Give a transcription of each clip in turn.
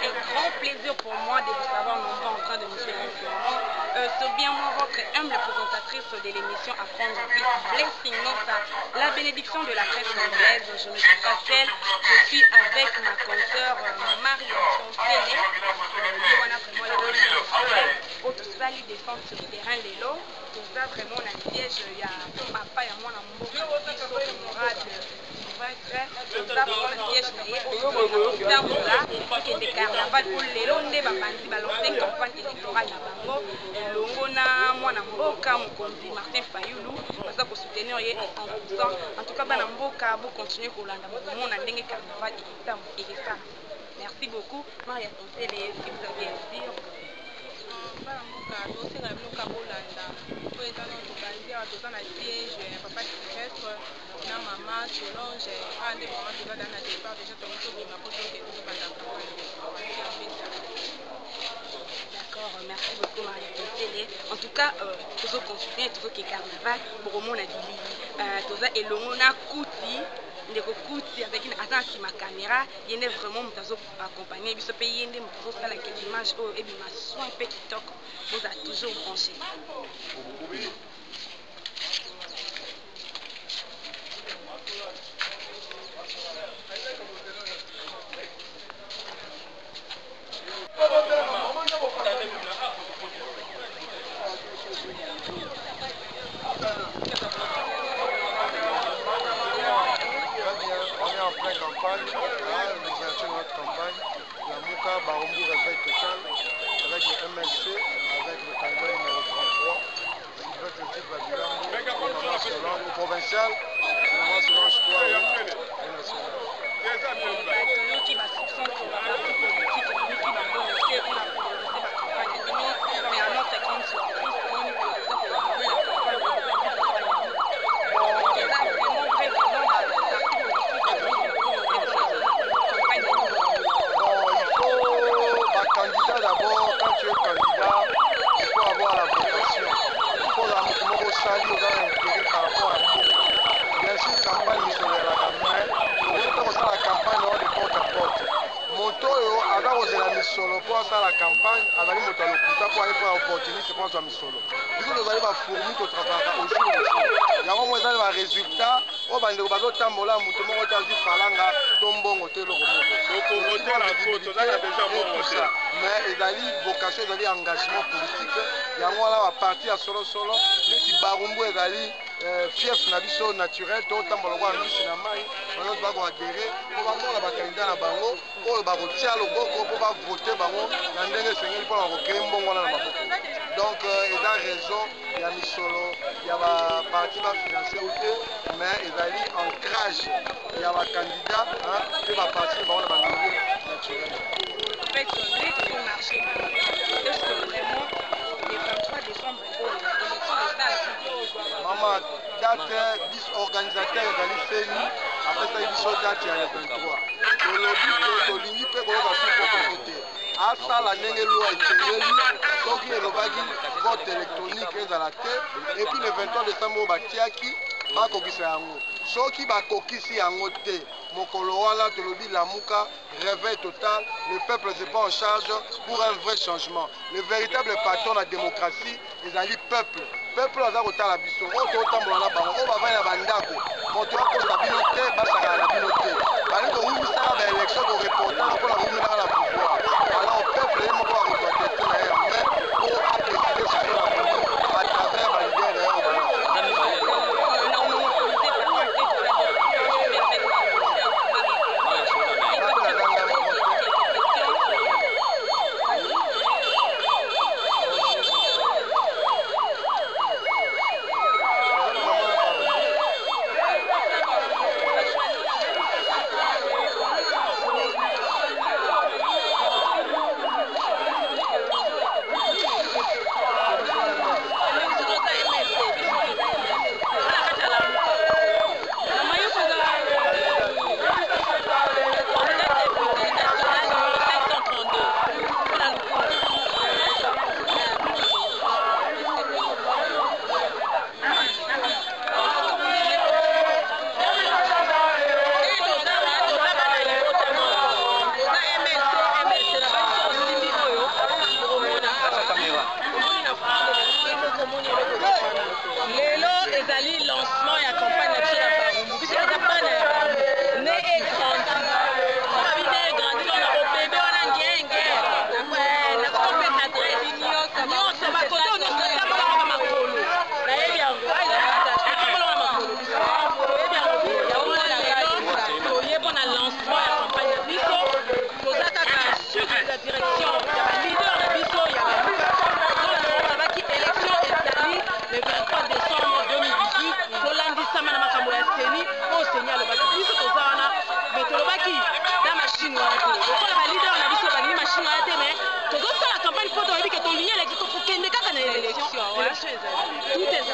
un grand plaisir pour moi de vous savoir nombreux en train de nous suivre en ce moment. C'est bien moi, votre humble présentatrice de l'émission Apprendre plus, Blessing Nosa, la bénédiction de la presse anglaise. Je ne suis pas seule, je suis avec ma consoeur Marie-Fontene. Liwana vraiment la au tout ça, les défenses sur le terrain de l'eau. Tout ça vraiment on a siège, il y a papa, il y a moi, mon honorable. Toza mpona siège na ye otambola ekende carnaval po lelo nde babandi balance campagne électorale na bango elongo na mwana mboka mokonzi Martin Fayulu baza kosoutenir ye 100%. En tout cas bana mboka bocontinue kolanda bomona ndenge carnaval ekesala. Merci beaucoup. Maria Fontene, si vous avez à dire. Bana mboka tosala biloko bolanda po eza na tobandi awa toza na siège papa Sylvestre na mama Solange ande mama toza dans la départ déjà tobima po tokende tobanda campagne. D'accord, merci beaucoup Maria Fontene. En tout cas, tozo consulter tozo ke carnaval bokomona dili toza elongo na kuti ndeko kuti avec une attente ma caméra yende vraiment mutazo accompagner biso pe yende mutazo sala ke image o et ma soin pe TikTok vous a toujours branché. Barombour réveil total avec le MLC, avec le candidat numéro 33, Sylvestre Petit Babilambo, Maman Solange, au provincial, Maman Solange 3 et national. D'abord, quand tu es candidat, il faut avoir la vocation. Il faut avoir l'intérêt par rapport à nous. Bien sûr, campagne sur la campagne de porte à porte. Moto, avant de la misolo, pour faire la campagne, avant de monter le pour aller pour l'opportunité, pour faire la misolo. Du coup, nous allons fournir au travail au jour le jour. Il y a un résultat. Oh, ben, nous allons tambola, mouton, on va dire falanga, tombon, hôtel, le mais ils ont vocation, ils ont engagement politique. Il y a un parti à solo solo, les barumbo, ils ont fief nabiso naturel, tout le temps, on va adhérer, on va adhérer, on va voir la candidat à Bango, on va voter à l'Oboko, on va voter Bango, donc ils ont raison, il y a Misolo, il y a un parti financier, mais ils ont ancrage, il y a un candidat, et un parti naturel. En fait, sur le marché, est-ce que vraiment les 23 décembre, maman, date 10 organisateurs de l'ICNI, après ça, ils sont date il y a 23. Le lobby peut être côté. À ça, la nègre loi est tengeli, donc il y a le vote électronique dans la tête, et puis le 23 décembre, Batiaki, bakokisa yango. Soki bakokisi yango te, mokolo wana tolobi lamuka, réveil total, le peuple se prend en charge pour un vrai changement. Le véritable patron de la démocratie, ils ont dit peuple. Peuple aza kotala biso, o totambola na bango, o bavaya na bandako, moto akosa bino te, basaka na bino te. Bali korumisaka ba élection ko reporter mpona koruminaka na pouvoir. Alors peuple ye moko akozwa tete na ye mais po adécider sur la bango à travers ba leader o bana. élection tout est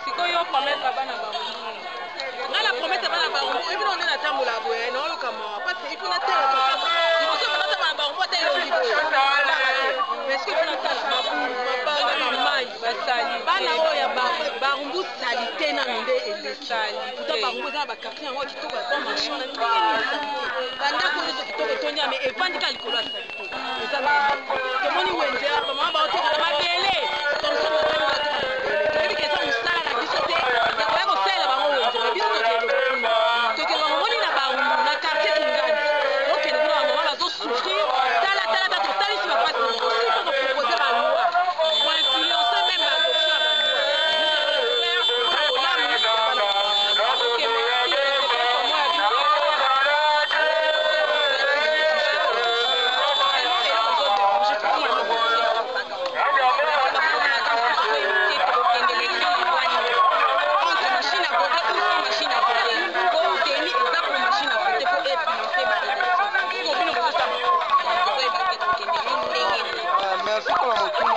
sikoyo promettre bana bango nga na promettre bana bango ebi na na tambola boye na oluka mawa parce que il faut na tela liboso na bana bango ata elongi boye mais ce que faut na tala mabanga na mai basali bana oyo ya barumbu sali te na nde elesali pourtant barumbu eza na bakartier yango kitoko ya machine na ndenge nini salite bandako nyonso kitoko tonya mais evandika likolo ya salite eza tomoni wenze bamama baotekala mabele tomso toyebi ke eza mosala na biso te ya koya kosalela bango wenze mais biso tokende bamomoni na barumbu na quartier kingani okende kuna bamama bazosouffrir tala kaka totalisi bapasi nango si fo kopropose baloi koinfluence même baadoption ya merci pour la motuna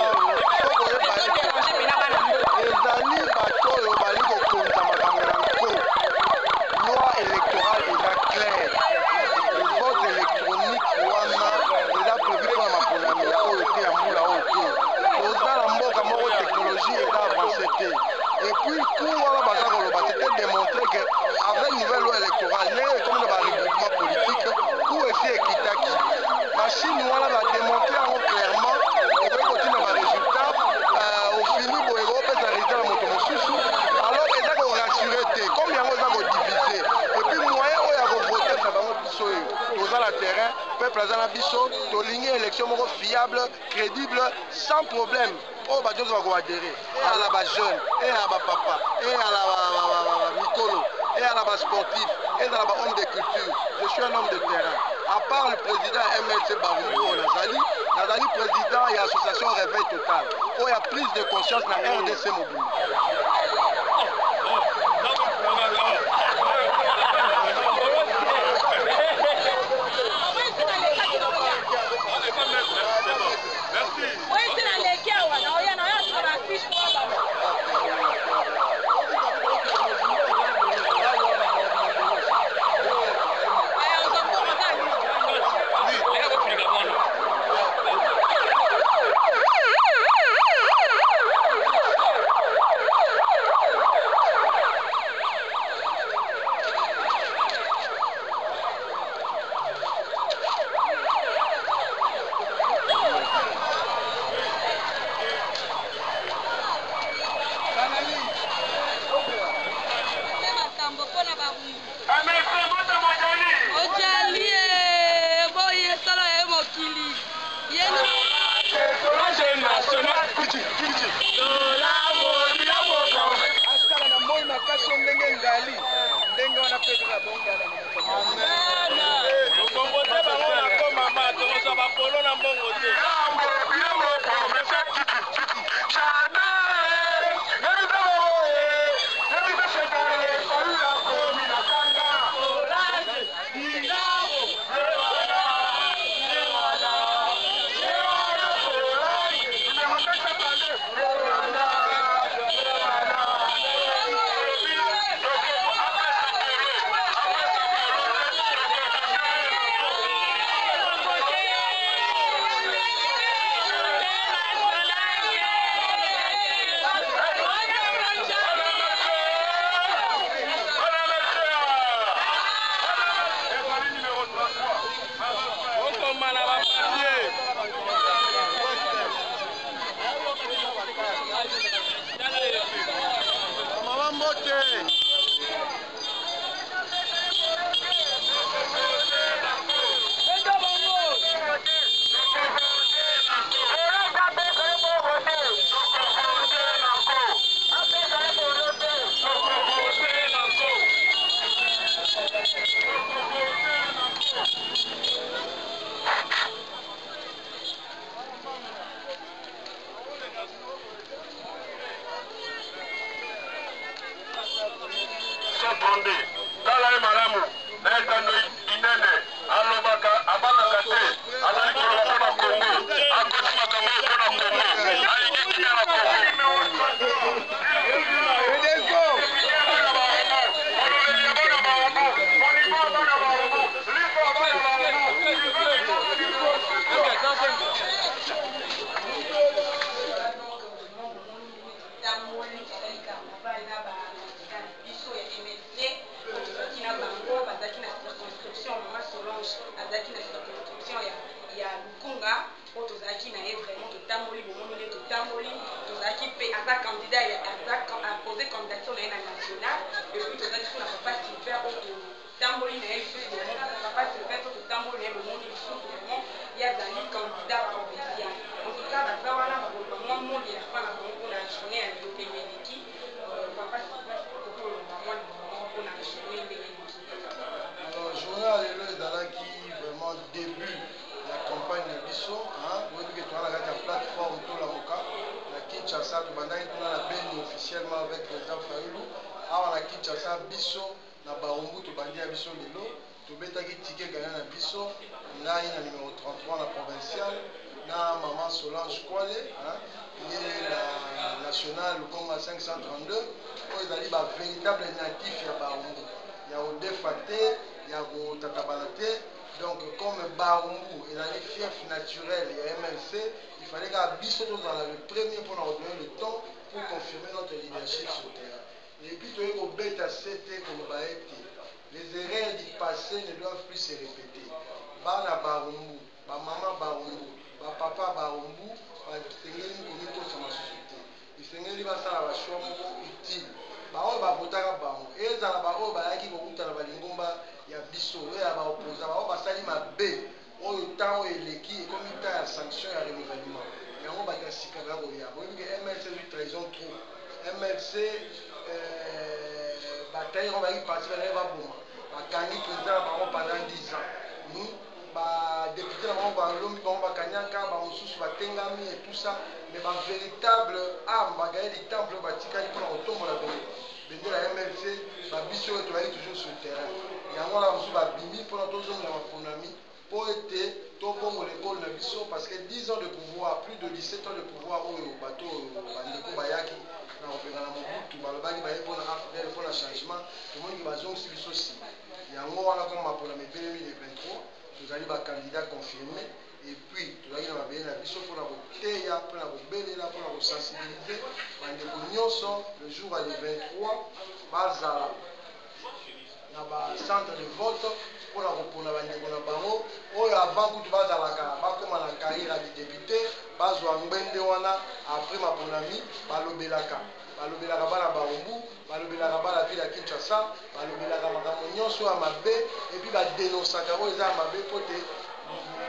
ezali bato oyo bali kokonza makambo na nko loi électorale eza claire vote électronique wana eza prévu mpona maponami ya oyo te ya mbula oyo te toza na mboka moko technologie eza avance te et puis cour wana baza koloba c'était démontré que avec nouvelle loi électorale ndenge ekomi na baregroupement politique cour esi ekitaki machine wana badémontre yango clairement ekoki kotina barésultat ofini boye ekopesa résultat na moto mosusu alors eza korassure te comme yango eza kodivise epuis moyen oyo ya kovote na bango biso oyo toza na terrain peuple aza na biso tolingi élection moko fiable crédible sans problème oyo bato nyonso bakoadere eyala bajeune eyala bapapa eyala mikolo eyala basportif ezala bahomme de culture je suis un homme de terrain à part le président MLC Barumbu oyo nazali président ya association réveil total oyo ya prise de conscience na RDC mobimba Congo, Lumumba po tozalaki na ye vraiment totamboli bomoni nde totamboli tozalaki mpe aza candidat apose candidature na ye na national epuis tozalaki mpo na papa Sylvain oyo totamboli na ye lisusu bomoni papa Sylvain to totamboli na ye bomoni lisusu vraiment ye azali candidat provincial en tout cas baza wana bakoloba mwa moli ya fa na bango mpona journée ya lelo ndenge eleki papa Sylvain kokoloba mwa limongo mpona journée ndenge eleki. Alors journée ya lelo ezalaki vraiment début la campagne de biso oyebi ke toza na kati ya plateforme tolamuka na Kinshasa tobandaki kuna na beni officiellement avec président Fayulu awa na Kinshasa biso na Barumbu tobandi ya biso lelo tobetaki tike gagné na biso ngai na numéro 33 na provincial na maman Solange Kwale ye na national Lukongo 532 oyo ezali ba véritable natif ya Barumbu ya odefa te ya kotatabala te. Donc comme Barumbu ezali fief naturel ya MLC il fallait que biso tozala le premier pour nous donner le temps pour confirmer notre leadership sur le terrain. Et puis toyei kobeta sete koloba ete les erreurs du passé ne doivent plus se répéter. Bana Barumbu, bamama Barumbu, bapapa Barumbu basengeli komikosama susu te bisengeli basala bashwa moko utile baoyo bavotaka bango ezala baoyo bayaki kokutana balingomba ya biso oyo ya baopoza baoyo basali mabe oyo ntango eleki ekomi ntan ya sanction ya renouvellement yango bato ya sika baya koya boyebi ke MLC ezwi trahison trop MLC batayi yango bayaki parti banaye baboma bakangi président na bango pendant 10 ans badepute na bango balombi bango bakanyaka bamosusu batengami et tout ça mais bavéritable ame bagaye du temple oyo batikali mpona kotombola bendela ya MLC babiso oyo tozali toujours sur terrain yango wana bamosusu babimi mpona tozongela maponami mpo ete tobongola ekole na biso parce que 10 ans de pouvoir plus de 17 ans de pouvoir oyo bato oyo bandeko bayaki na kopenga na mobutu balobaki baye mpona afdel mpona changement tomoniki bazongisi biso nsima yango wana koma maponami ebelemi le 23 tozali bacandidat confirmé et puis tozalaki na mabele na biso mpona koteya mpona kobelela mpona kosensibilize bandeko nyonso le jour ya le 23 bazala na bacentre de vote mpona kopona bandeko na bango oyo avant kutu bazalaka bakóma na carrière ya bidéputé bazwa ngbende wana après maponami balobelaka bana Barumbu balobelaka bana ville ya Kinshasa balobelaka makambo nyonso ya mabe epuis badenosaka oyo eza ya mabe mpo te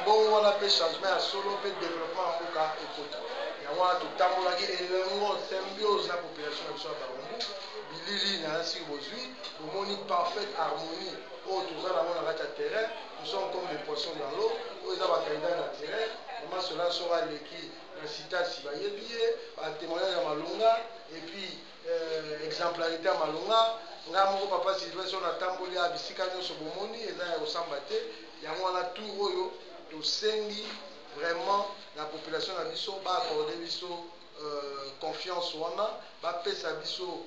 mbongo wana mpe changement ya solo mpe développement ya mboka ekota yango wana totambolaki elengo symbiose na population na biso ya Barumbu bilili na siki bozwi bomoni parfaite harmonie oyo toza nango na kati ya terrain nous sommes comme des poissons dans l'eau oyo eza bakandidat na terrain mama sola soko aleki na sitasi bayebi ye batémoignage ya malonga et puis exemplarité ya malonga nga moko papa Sylvain so natamboli ya bisika nyonso bomoni eza ya kosamba te yango wana tour oyo tosengi vraiment la population na biso baakorde biso confiance wana bapesa biso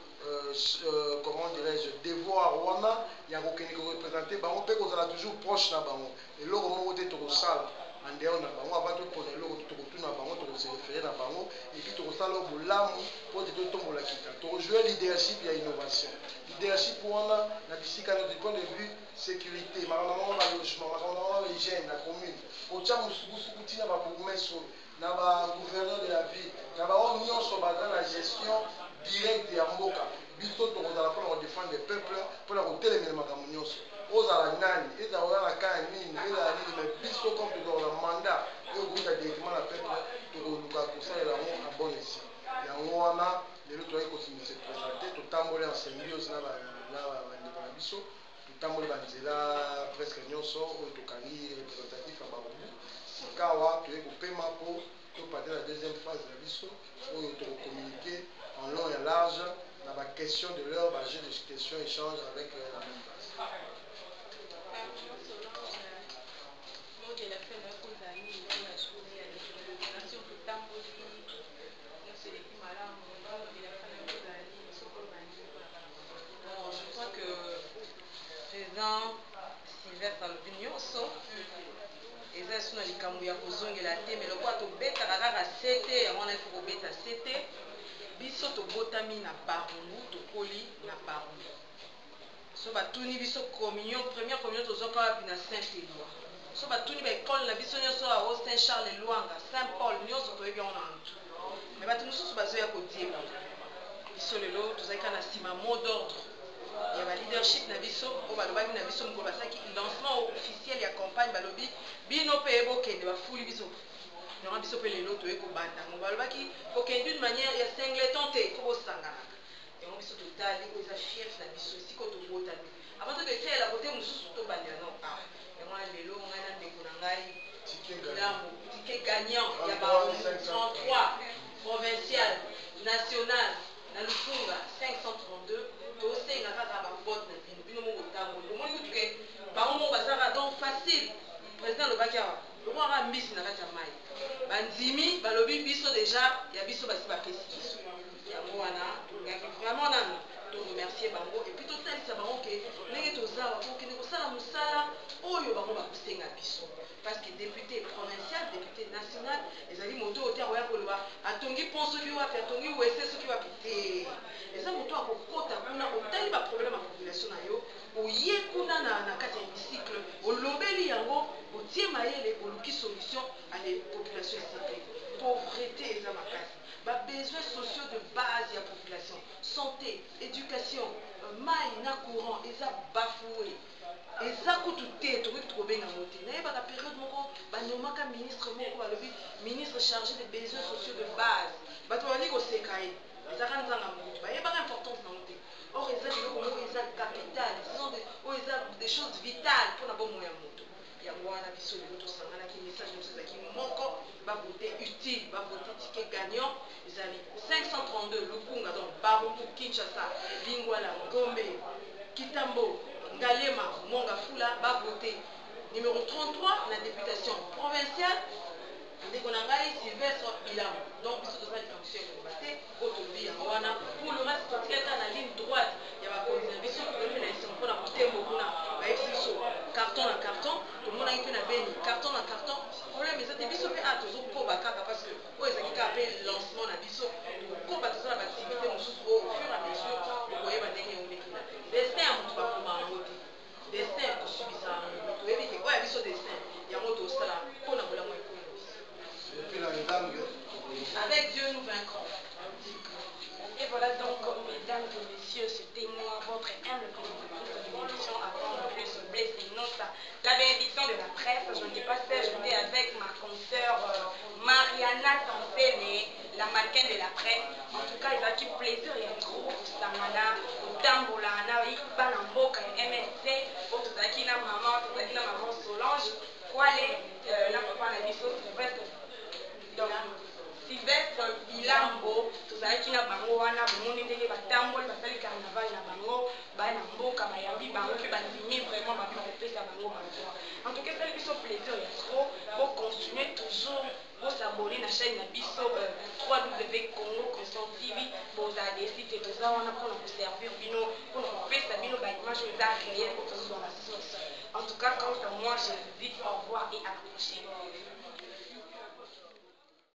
comment dirais-je devoir wana ya kokende koreprésente bango mpe kozala toujours proche na bango eloko moko te tokosala en dehors na bango avant topona eloko tokotuna bango tokoserefere na bango epuis tokosala oyo bolamu mpo te totombola kita tokojouer leadership ya innovation leadership wana na bisika du point de vue sécurité makambo nango balogement makambo nango hygiène na commune otya mosukusuku ntina babourgmestre oyo na bagouverneur de la ville na bango nyonso baza na gestion directe ya mboka biso tokozala mpona kodefendre le peuple mpona kotelemela makambo nyonso ozala nani ezala oza na kaya nini ezala nini mais biso comme tozala na mandat oyo kouta directement na peuple tokoluka kosalela yango na bon escient yango wana lelo toyaki kosimisa présente totamboli en symbiose na bandeko na biso totamboli banzela presque nyonso oyo tokangi représentatif ya Barumbu sikawa toyei kopema mpo topate la deuxième phase na biso oyo tokocommuniquer en long et large na baquestion de l'heure bajeu de question échange avec la même base. Je crois que président Sylvestre alobi nyonso eza suna likambo ya kozongela te me lokwa tobetaka kaka sete yango wana ifo kobeta sete biso tobotami na Barumbu tokoli na Barumbu so batuni biso communion première communion tozwaka wapi na Saint-Éloi so batuni baekole na biso nyonso ao Saint Charles Lwanga Saint Paul nyonso toyebi yango na motu me bato mosusu bazoya kodieba biso lelo tozalaki na nsima mot d'ordre ya baleadership na biso oyo balobaki na biso mokolo basalaki lancement officiel ya campagne balobi bino mpe ebokende bafuli biso yango biso mpe lelo toye kobanda ngo balobaki kokende d'une manière ya singleton te fo bosanganaka yango biso totali oyo eza fief na biso esika oyo tobotami avant to toetelela kote mosusu tobandela no a yango na lelo ngai na ndeko na ngai ilambo tike gagnant ya ba 33 provincial national na lufunga 532 tosenga kaka babote na bino bino moko ntango omoni kutuke bango moko bazalaka donc facile président alobaki awa lokoaka mbisi na kati ya mai bandimi balobi biso deja ya biso basi bapesi biso yango wana tongaki vraiment nano toremercie bango epuis totalisa bango ke ndenge tozawa kokende kosala mosala oyo bango bakosenga biso parce que député provincial député national ezali moto oyo te akoya koloba atongi pont soki wapi atongi wese soki wapi te eza moto akokota kuna otali baproblème ya population na yo oye kuna na kati ya hémicycle olobeli yango otie mayele oluki solution à les populations esepeli pauvreté eza makasi babesoins sociaux de base ya population santé éducation mai na courant eza bafoué eza kutu te tokoki tokobenga ngo te nayebaka période moko banomaka ministre moko balobi ministre chargé des besoins sociaux de base bato babandi koseka ye ezaka nzanga motu bayebaka importance nango te or eza biloko moko eza capital oyo eza des choses vitales mpona bomoi ya moto yango wana biso lelo tosanganaki message mosusu ezalaki moko bavote utile bavote tike gagnant ezali 532 lukunga donc barumbu kinshasa lingwala ngombe kitambo Galema, Mongafula, Bavoté. Numéro 33, la députation provinciale. Ndekonangai Sylvestre Ilam. Donc, biso tozali fonction de débattre autobi ya wana. Pour le reste, totika na ligne droite, ya ba conservation pour le na ison pona kotembo kuna. Ba efiso carton na carton, to mona ngi na beni carton na carton. Problème ezate biso pe a tozo ko ba kaka parce que o ezaki ka pe lancement na biso. Ko ba tozo ba activité mosusu au fur et à mesure ko koyeba ndenge ngomekina. Destin ya mutu ba koma ngoti. Destin kosubisa moto oyebi ke oyo ya biso destin yango tosala mpona bolamu ekolo avec Dieu nous vaincrons. Et voilà donc, mesdames et messieurs, c'était moi, votre humble présentatrice de l'émission Apprendre plus Blessing Notes, la bénédiction de la presse. Je n'ai pas fait, j'étais avec ma consoeur Mariana Tampele, la mannequin de la presse. En tout cas, il a eu plaisir et un gros Samana, Tambola, Banamboka, MSC, Ototakina maman Solange, Kwale, la papa na biso, Sylvestre. Donc, Sylvestre Ilambo, tozalaki na bango wana bomoni ndenge batamboli basali carnaval na bango baya na mboka bayambi bango mpe bandimi vraiment bapi bakopesa bango bango. En tout cas, esali biso plaisir ya trop bocontinue toujours bosabone na chaîne na biso www.congo constant tv bozala desite toza wana mpona koservir bino mpona kopesa bino baimage eza réel po tozozwa na source. En tout cas, quant à moi, je vous dis au revoir et à la prochaine.